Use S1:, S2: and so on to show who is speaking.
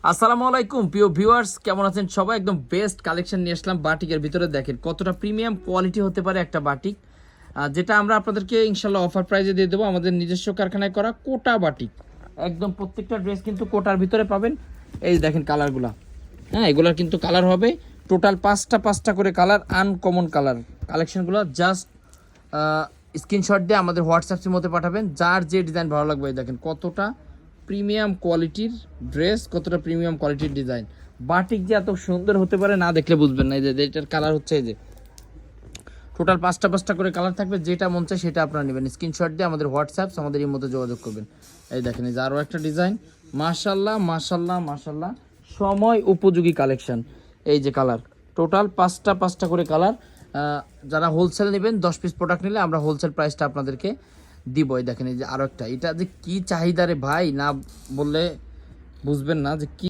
S1: আসসালামু আলাইকুম প্রিয় ভিউয়ার্স, কেমন আছেন সবাই? একদম বেস্ট কালেকশন নিয়ে আসলাম বাটিকের ভিতরে। দেখেন কতটা প্রিমিয়াম কোয়ালিটি হতে পারে একটা বাটিক, যেটা আমরা আপনাদেরকে ইনশাল্লাহ অফার প্রাইজে দিয়ে দেবো। আমাদের নিজস্ব কারখানায় করা কোটা বাটিক, একদম প্রত্যেকটা ড্রেস কিন্তু কোটার ভিতরে পাবেন। এই দেখেন কালারগুলা, হ্যাঁ এগুলার কিন্তু কালার হবে টোটাল পাঁচটা করে কালার, আনকমন কালার। কালেকশনগুলো জাস্ট স্ক্রিনশট দিয়ে আমাদের হোয়াটসঅ্যাপের মধ্যে পাঠাবেন, যার যে ডিজাইন ভালো লাগবে। এই দেখেন কতটা প্রিমিয়াম কোয়ালিটির ড্রেস, কতটা প্রিমিয়াম কোয়ালিটির ডিজাইন। বাটিক যে এত সুন্দর হতে পারে না দেখলে বুঝবেন না। এই যে এটার কালার হচ্ছে, এই যে টোটাল পাঁচটা করে কালার থাকবে, যেটা মন চায় সেটা আপনারা নেবেন। স্ক্রিনশট দিয়ে আমাদের হোয়াটসঅ্যাপ, আমাদের এর মধ্যে যোগাযোগ করবেন। এই দেখেন এই যে আরও একটা ডিজাইন, মাশাল্লাহ মাশাল্লাহ মাশাল্লাহ, সময় উপযোগী কালেকশন। এই যে কালার টোটাল পাঁচটা করে কালার। যারা হোলসেল নেবেন 10 পিস প্রোডাক্ট নিলে আমরা হোলসেল প্রাইসটা আপনাদেরকে দিব। এই দেখেন এই যে আরও একটা, এটা যে কি চাহিদা রে ভাই, না বললে বুঝবেন না যে কি